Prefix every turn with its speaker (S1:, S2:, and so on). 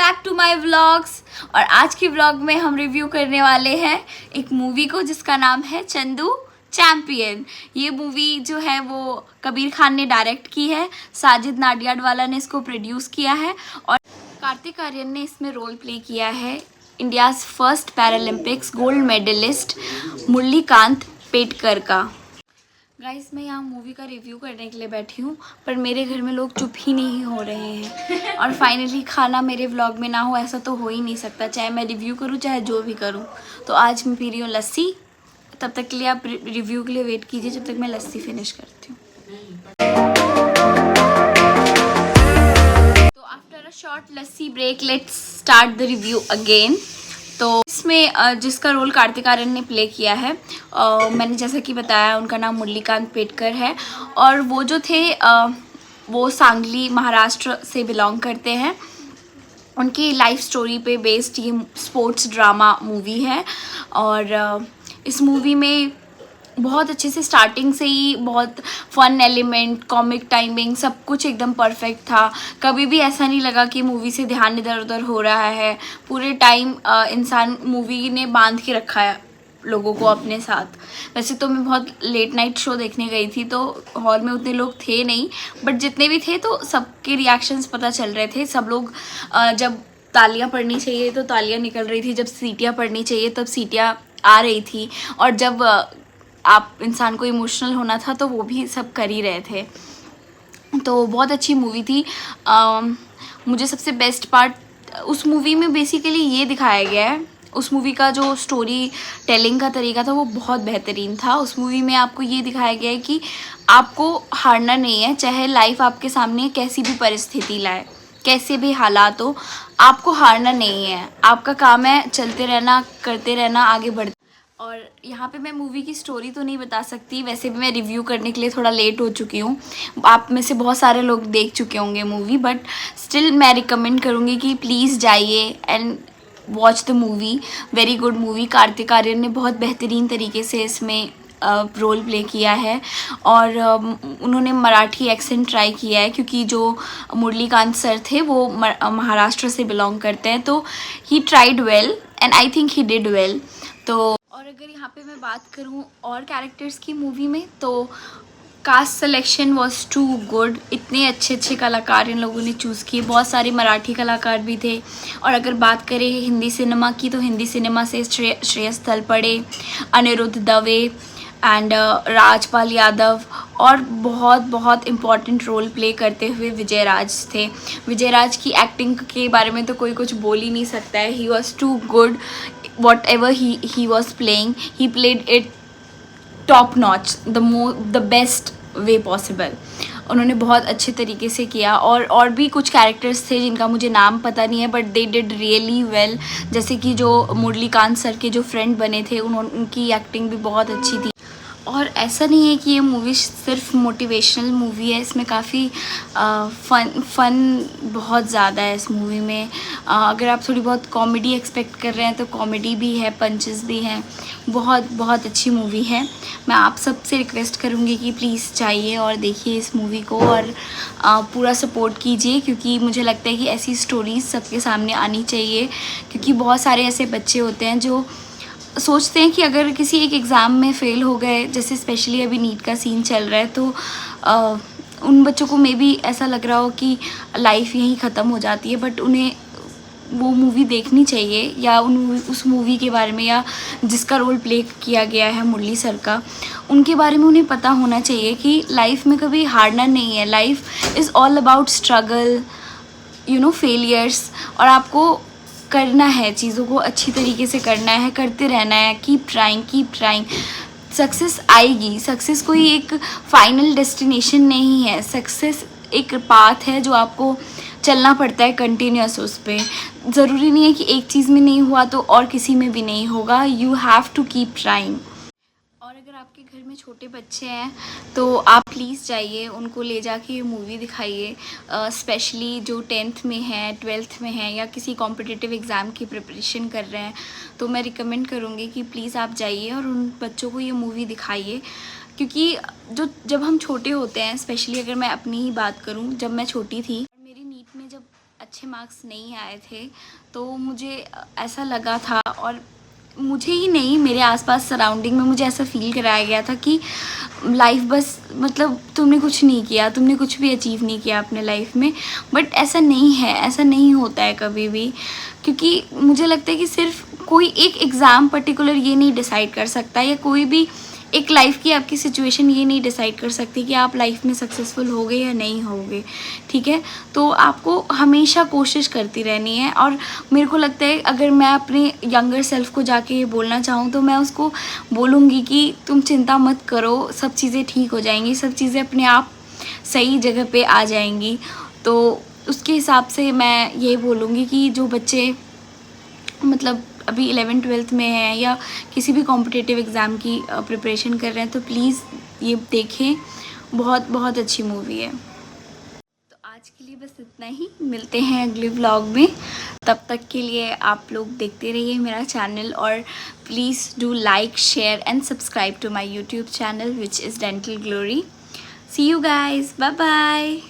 S1: Back to my vlogs. और आज की व्लॉग में हम रिव्यू करने वाले हैं एक मूवी को जिसका नाम है चंदू चैंपियन। ये मूवी जो है वो कबीर खान ने डायरेक्ट की है, साजिद नाडियाडवाला ने इसको प्रोड्यूस किया है और कार्तिक आर्यन ने इसमें रोल प्ले किया है India's first Paralympics gold medallist Murlikant Petkar का। गाइस मैं यहाँ मूवी का रिव्यू करने के लिए बैठी हूँ, पर मेरे घर में लोग चुप ही नहीं हो रहे हैं और फाइनली खाना मेरे व्लॉग में ना हो ऐसा तो हो ही नहीं सकता, चाहे मैं रिव्यू करूँ चाहे जो भी करूँ। तो आज मैं पी रही हूँ लस्सी, तब तक के लिए आप रिव्यू के लिए वेट कीजिए जब तक मैं लस्सी फिनिश करती हूँ। तो after a short lassi break let's start the review again. तो इसमें जिसका रोल कार्तिक आर्यन ने प्ले किया है, मैंने जैसा कि बताया उनका नाम मुरलीकांत पेटकर है और वो जो थे वो सांगली महाराष्ट्र से बिलोंग करते हैं। उनकी लाइफ स्टोरी पे बेस्ड ये स्पोर्ट्स ड्रामा मूवी है और इस मूवी में बहुत अच्छे से स्टार्टिंग से ही बहुत फन एलिमेंट, कॉमिक टाइमिंग सब कुछ एकदम परफेक्ट था। कभी भी ऐसा नहीं लगा कि मूवी से ध्यान इधर उधर हो रहा है। पूरे टाइम इंसान मूवी ने बांध के रखा है लोगों को अपने साथ। वैसे तो मैं बहुत लेट नाइट शो देखने गई थी तो हॉल में उतने लोग थे नहीं, बट जितने भी थे तो सबके रिएक्शंस पता चल रहे थे। सब लोग जब तालियां पड़नी चाहिए तो तालियां निकल रही थी, जब सीटियां पड़नी चाहिए तब सीटियां आ रही थी और जब आप इंसान को इमोशनल होना था तो वो भी सब कर ही रहे थे। तो बहुत अच्छी मूवी थी। मुझे सबसे बेस्ट पार्ट उस मूवी में बेसिकली ये दिखाया गया है, उस मूवी का जो स्टोरी टेलिंग का तरीका था वो बहुत बेहतरीन था। उस मूवी में आपको ये दिखाया गया है कि आपको हारना नहीं है, चाहे लाइफ आपके सामने कैसी भी परिस्थिति लाए, कैसे भी हालात हो, आपको हारना नहीं है। आपका काम है चलते रहना, करते रहना, आगे बढ़ते। और यहाँ पे मैं मूवी की स्टोरी तो नहीं बता सकती, वैसे भी मैं रिव्यू करने के लिए थोड़ा लेट हो चुकी हूँ। आप में से बहुत सारे लोग देख चुके होंगे मूवी, बट स्टिल मैं रिकमेंड करूँगी कि प्लीज़ जाइए and watch the movie. Very good movie. Kartik Aaryan ने बहुत बेहतरीन तरीके से इसमें रोल प्ले किया है और उन्होंने मराठी एक्सेंट ट्राई किया है क्योंकि जो मुरलीकांत सर थे वो महाराष्ट्र से बिलोंग करते हैं। तो he tried well and I think he did well. तो और अगर यहाँ पे मैं बात करूँ और कैरेक्टर्स की मूवी में, तो cast selection was too good. इतने अच्छे अच्छे कलाकार इन लोगों ने चूज़ किए, बहुत सारे मराठी कलाकार भी थे। और अगर बात करें हिंदी सिनेमा की तो हिंदी सिनेमा से श्रेयस तलपड़े, अनिरुद्ध दवे एंड राजपाल यादव और बहुत बहुत इम्पॉर्टेंट रोल प्ले करते हुए विजय राज थे। विजय राज की एक्टिंग के बारे में तो कोई कुछ बोल ही नहीं सकता है। He was too good. whatever he was playing, he played it top notch, the best way possible. उन्होंने बहुत अच्छे तरीके से किया और भी कुछ कैरेक्टर्स थे जिनका मुझे नाम पता नहीं है, but they did really well. जैसे कि जो मुरलीकांत सर के जो फ्रेंड बने थे उनकी एक्टिंग भी बहुत अच्छी थी। और ऐसा नहीं है कि ये मूवी सिर्फ मोटिवेशनल मूवी है, इसमें काफ़ी फन बहुत ज़्यादा है इस मूवी में। अगर आप थोड़ी बहुत कॉमेडी एक्सपेक्ट कर रहे हैं तो कॉमेडी भी है, पंचेस भी हैं। बहुत बहुत अच्छी मूवी है। मैं आप सबसे रिक्वेस्ट करूँगी कि प्लीज़ जाइए और देखिए इस मूवी को और पूरा सपोर्ट कीजिए, क्योंकि मुझे लगता है कि ऐसी स्टोरीज़ सबके सामने आनी चाहिए। क्योंकि बहुत सारे ऐसे बच्चे होते हैं जो सोचते हैं कि अगर किसी एक एग्ज़ाम में फ़ेल हो गए, जैसे स्पेशली अभी नीट का सीन चल रहा है, तो उन बच्चों को मे बी ऐसा लग रहा हो कि लाइफ यहीं ख़त्म हो जाती है। बट उन्हें वो मूवी देखनी चाहिए, या उस मूवी के बारे में, या जिसका रोल प्ले किया गया है मुरली सर का, उनके बारे में उन्हें पता होना चाहिए कि लाइफ में कभी हारना नहीं है। Life is all about struggle, failures. और आपको करना है, चीज़ों को अच्छी तरीके से करना है, करते रहना है। Keep trying. सक्सेस आएगी। सक्सेस कोई एक फाइनल डेस्टिनेशन नहीं है। सक्सेस एक पाथ है जो आपको चलना पड़ता है कंटिन्यूस उस पर। ज़रूरी नहीं है कि एक चीज़ में नहीं हुआ तो और किसी में भी नहीं होगा। You have to keep trying. और अगर आपके घर में छोटे बच्चे हैं तो आप प्लीज़ जाइए, उनको ले जाके ये मूवी दिखाइए। स्पेशली जो 10th में है, 12th में है, या किसी कॉम्पिटिटिव एग्ज़ाम की प्रिपरेशन कर रहे हैं, तो मैं रिकमेंड करूँगी कि प्लीज़ आप जाइए और उन बच्चों को ये मूवी दिखाइए। क्योंकि जब हम छोटे होते हैं, स्पेशली अगर मैं अपनी ही बात करूँ, जब मैं छोटी थी, मेरी नीट में जब अच्छे मार्क्स नहीं आए थे, तो मुझे ऐसा लगा था, और मुझे ही नहीं, मेरे आसपास सराउंडिंग में मुझे ऐसा फील कराया गया था कि लाइफ बस मतलब तुमने कुछ नहीं किया, तुमने कुछ भी अचीव नहीं किया अपने लाइफ में। बट ऐसा नहीं है, ऐसा नहीं होता है कभी भी, क्योंकि मुझे लगता है कि सिर्फ कोई एक एग्ज़ाम पर्टिकुलर ये नहीं डिसाइड कर सकता, या कोई भी एक लाइफ की आपकी सिचुएशन ये नहीं डिसाइड कर सकती कि आप लाइफ में सक्सेसफुल होगे या नहीं होगे, ठीक है। तो आपको हमेशा कोशिश करती रहनी है, और मेरे को लगता है अगर मैं अपने यंगर सेल्फ को जाके ये बोलना चाहूँ तो मैं उसको बोलूँगी कि तुम चिंता मत करो, सब चीज़ें ठीक हो जाएंगी, सब चीज़ें अपने आप सही जगह पे आ जाएंगी। तो उसके हिसाब से मैं ये बोलूँगी कि जो बच्चे मतलब अभी 11th-12th में हैं या किसी भी कॉम्पिटिटिव एग्ज़ाम की प्रिपरेशन कर रहे हैं, तो प्लीज़ ये देखें, बहुत बहुत अच्छी मूवी है। तो आज के लिए बस इतना ही, मिलते हैं अगले व्लॉग में। तब तक के लिए आप लोग देखते रहिए मेरा चैनल, और please do like, share and subscribe to my YouTube channel which is Dental Glory. See you guys, bye bye.